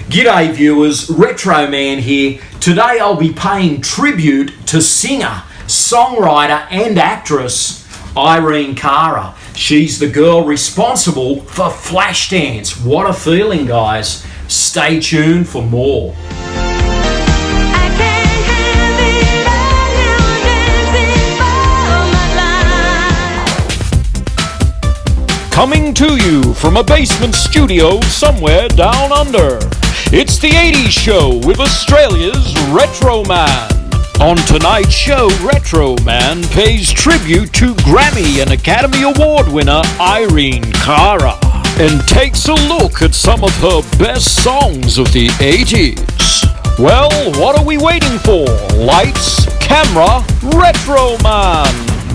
G'day viewers, Retro Man here. Today I'll be paying tribute to singer, songwriter and actress Irene Cara. She's the girl responsible for Flashdance. What a feeling, guys. Stay tuned for more. Coming to you from a basement studio somewhere down under, it's the 80s Show with Australia's Retro Man. On tonight's show, Retro Man pays tribute to Grammy and Academy Award winner Irene Cara and takes a look at some of her best songs of the 80s. Well, what are we waiting for? Lights, camera, Retro Man.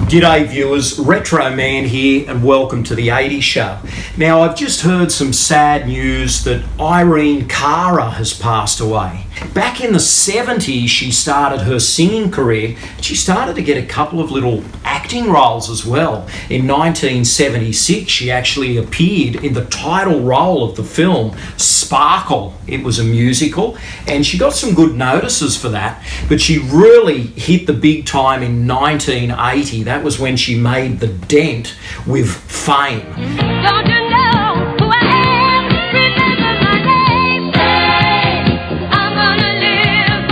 G'day viewers, Retro Man here and welcome to the 80s Show. Now I've just heard some sad news that Irene Cara has passed away. Back in the 70s she started her singing career. She started to get a couple of little acting roles as well. In 1976 she actually appeared in the title role of the film Sparkle. It was a musical and she got some good notices for that, but she really hit the big time in 1980. That was when she made the dent with Fame. Don't you know who I am? Remember my name. Say, I'm gonna live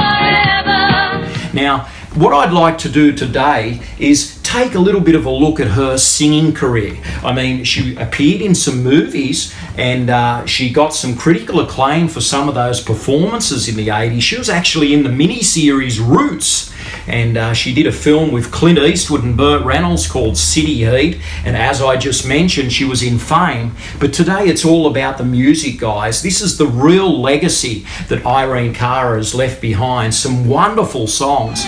forever. Now, what I'd like to do today is take a little bit of a look at her singing career. I mean, she appeared in some movies and she got some critical acclaim for some of those performances in the 80s. She was actually in the miniseries Roots, and she did a film with Clint Eastwood and Burt Reynolds called City Heat, and as I just mentioned, she was in Fame. But today it's all about the music, guys. This is the real legacy that Irene Cara has left behind. Some wonderful songs.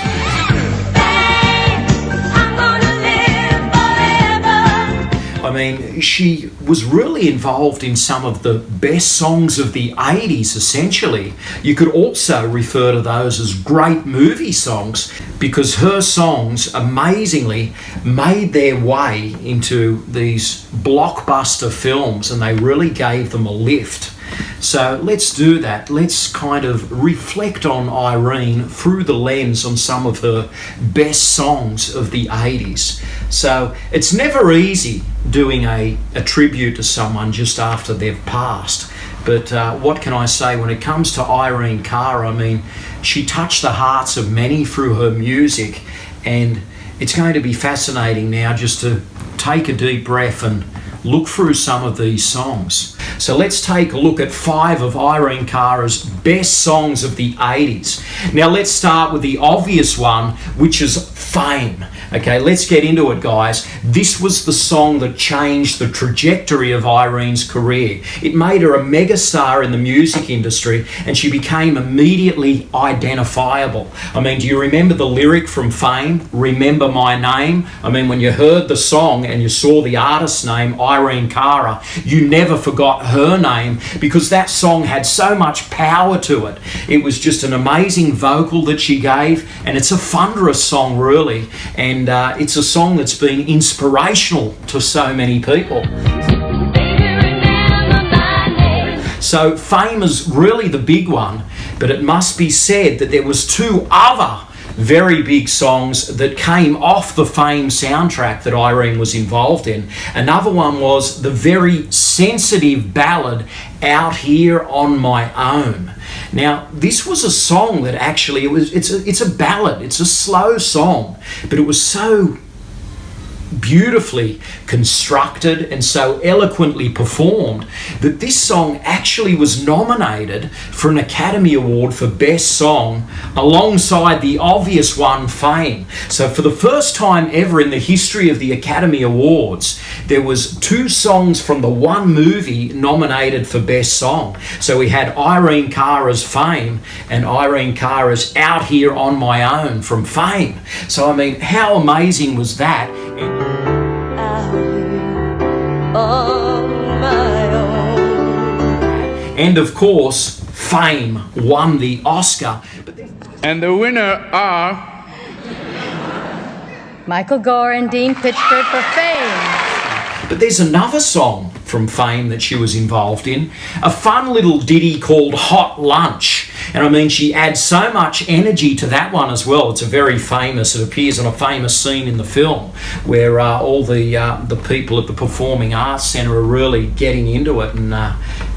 I mean, she was really involved in some of the best songs of the 80s, essentially. You could also refer to those as great movie songs because her songs amazingly made their way into these blockbuster films and they really gave them a lift. So let's do that. Let's kind of reflect on Irene through the lens on some of her best songs of the 80s. So it's never easy doing a tribute to someone just after they've passed. But what can I say when it comes to Irene Cara? I mean, she touched the hearts of many through her music, and it's going to be fascinating now just to take a deep breath and look through some of these songs. So let's take a look at 5 of Irene Cara's best songs of the 80s. Now let's start with the obvious one, which is Fame. Okay, let's get into it, guys. This was the song that changed the trajectory of Irene's career. It made her a megastar in the music industry and she became immediately identifiable. I mean, do you remember the lyric from Fame, Remember My Name? I mean, when you heard the song and you saw the artist's name, Irene Cara, you never forgot her name because that song had so much power to it. It was just an amazing vocal that she gave, and it's a thunderous song, really. And it's a song that's been inspirational to so many people. So Fame is really the big one, but it must be said that there was 2 other very big songs that came off the Fame soundtrack that Irene was involved in. Another one was the very sensitive ballad Out Here on My Own. Now, this was a song that actually it's a ballad, it's a slow song, but it was so beautifully constructed and so eloquently performed that this song actually was nominated for an Academy Award for Best Song alongside the obvious one, Fame. So for the first time ever in the history of the Academy Awards, there was 2 songs from the one movie nominated for Best Song. So we had Irene Cara's Fame and Irene Cara's Out Here on My Own from Fame. So I mean, how amazing was that? On my own. And of course, Fame won the Oscar. And the winner are Michael Gore and Dean Pitchford for Fame. But there's another song from Fame that she was involved in, a fun little ditty called Hot Lunch. And I mean, she adds so much energy to that one as well. It's a very famous, it appears on a famous scene in the film where all the people at the Performing Arts Centre are really getting into it, and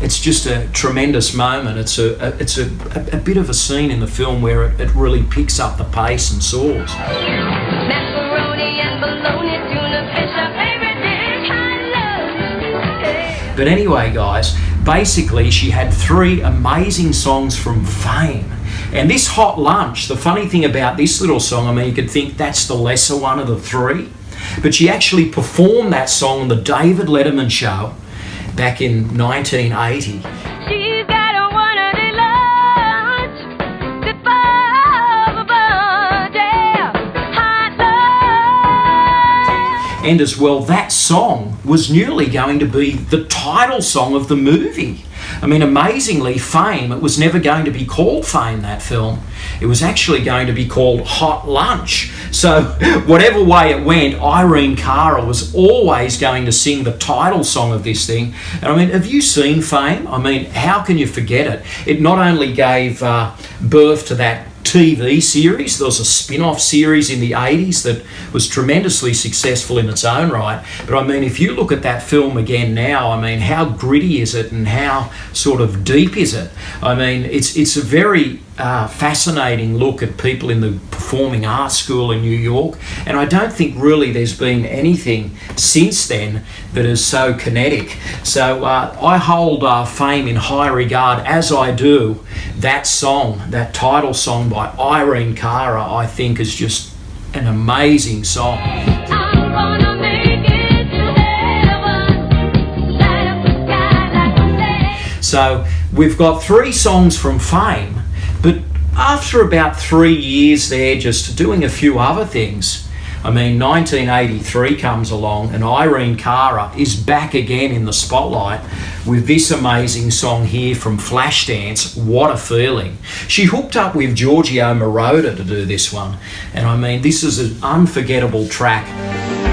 it's just a tremendous moment. It's a bit of a scene in the film where it really picks up the pace and soars. Macaroni and bologna, tuna fish, our favorite dish, I love. But anyway, guys, basically she had 3 amazing songs from Fame. And this Hot Lunch, the funny thing about this little song, I mean, you could think that's the lesser one of the 3, but she actually performed that song on the David Letterman show back in 1980. She's got a one-a-day lunch before the birthday, hot love. And as well, that song was nearly going to be the title song of the movie. I mean, amazingly, Fame, it was never going to be called Fame, that film. It was actually going to be called Hot Lunch. So whatever way it went, Irene Cara was always going to sing the title song of this thing. And I mean, have you seen Fame? I mean, how can you forget it? It not only gave birth to that TV series. There was a spin-off series in the 80s that was tremendously successful in its own right. But I mean, if you look at that film again now, I mean, how gritty is it and how sort of deep is it? I mean, it's a very fascinating look at people in the Performing Arts School in New York, and I don't think really there's been anything since then that is so kinetic. So I hold Fame in high regard, as I do that song, that title song by Irene Cara. I think is just an amazing song. I'm gonna make it to heaven, light up the sky like a flame. So we've got 3 songs from Fame, but after about 3 years there, just doing a few other things, I mean, 1983 comes along and Irene Cara is back again in the spotlight with this amazing song here from Flashdance, What a Feeling. She hooked up with Giorgio Moroder to do this one, and I mean, this is an unforgettable track.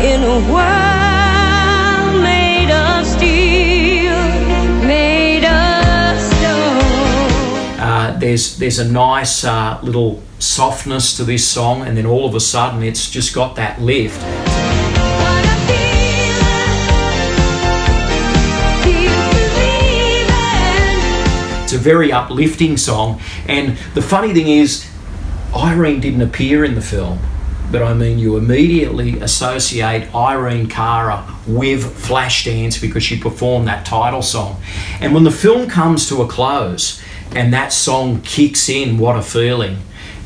In a world made of steel, made of stone. There's a nice little softness to this song, and then all of a sudden it's just got that lift. What a feeling, do you believe it? It's a very uplifting song, and the funny thing is, Irene didn't appear in the film, but I mean, you immediately associate Irene Cara with Flashdance because she performed that title song. And when the film comes to a close and that song kicks in, What a Feeling,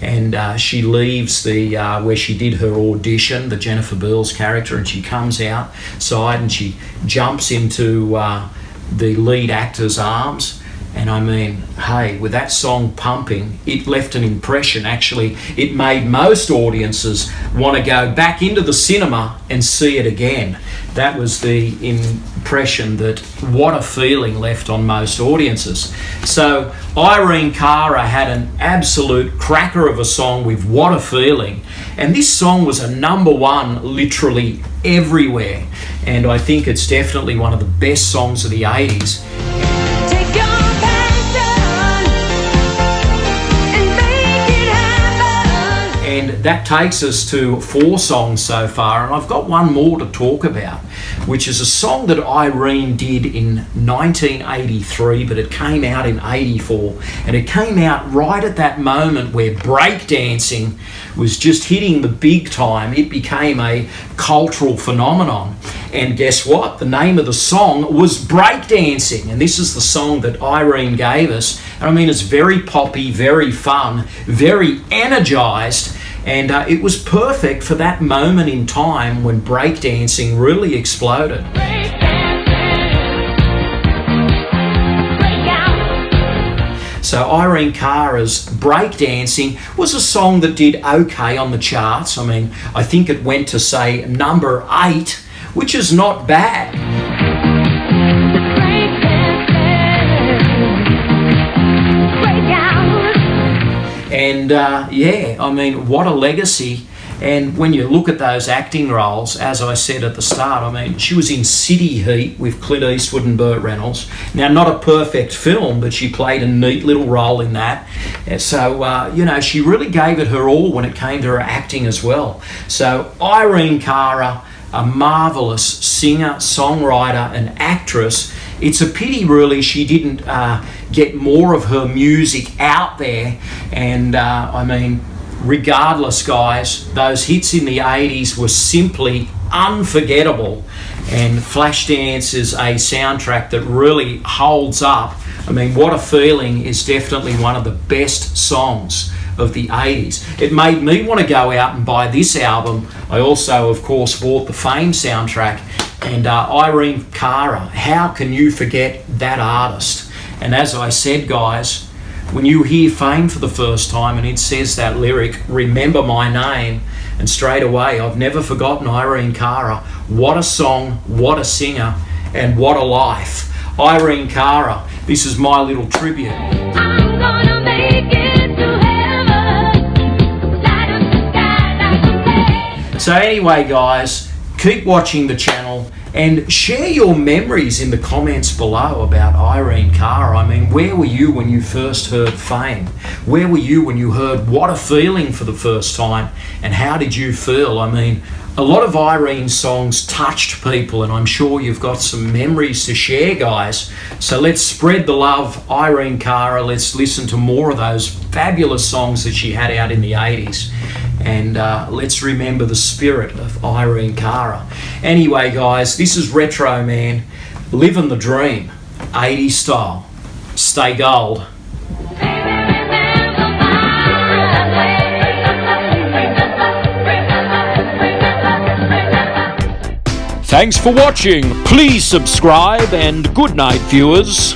and she leaves the where she did her audition, the Jennifer Beals character, and she comes outside and she jumps into the lead actor's arms. And I mean, hey, with that song pumping, it left an impression. Actually, it made most audiences want to go back into the cinema and see it again. That was the impression that What a Feeling left on most audiences. So Irene Cara had an absolute cracker of a song with What a Feeling. And this song was a #1 literally everywhere. And I think it's definitely one of the best songs of the 80s. Take your passion and make it happen. And that takes us to 4 songs so far, and I've got one more to talk about, which is a song that Irene did in 1983, but it came out in 84, and it came out right at that moment where breakdancing was just hitting the big time. It became a cultural phenomenon. And guess what? The name of the song was Breakdancing, and this is the song that Irene gave us. And I mean, it's very poppy, very fun, very energized, and it was perfect for that moment in time when breakdancing really exploded. So Irene Cara's Breakdancing was a song that did okay on the charts. I mean, I think it went to, say, #8, which is not bad. And yeah, I mean, what a legacy. And when you look at those acting roles, as I said at the start, I mean, she was in City Heat with Clint Eastwood and Burt Reynolds. Now, not a perfect film, but she played a neat little role in that. And so, she really gave it her all when it came to her acting as well. So, Irene Cara, a marvellous singer, songwriter and actress. It's a pity really she didn't get more of her music out there. And regardless, guys, those hits in the 80s were simply unforgettable. And Flashdance is a soundtrack that really holds up. I mean, What a Feeling is definitely one of the best songs of the 80s. It made me want to go out and buy this album. I also, of course, bought the Fame soundtrack. And Irene Cara, how can you forget that artist? And as I said, guys, when you hear Fame for the first time and it says that lyric, remember my name, and straight away, I've never forgotten Irene Cara. What a song, what a singer, and what a life. Irene Cara, this is my little tribute. I'm gonna make it to heaven. Light up the sky like a So anyway, guys, keep watching the channel and share your memories in the comments below about Irene Cara. I mean, where were you when you first heard Fame? Where were you when you heard What a Feeling for the first time? And how did you feel? I mean, a lot of Irene's songs touched people, and I'm sure you've got some memories to share, guys. So let's spread the love, Irene Cara. Let's listen to more of those fabulous songs that she had out in the 80s. And let's remember the spirit of Irene Cara. Anyway, guys, this is Retro Man, living the dream, 80s style. Stay gold. Thanks for watching. Please subscribe and good night, viewers.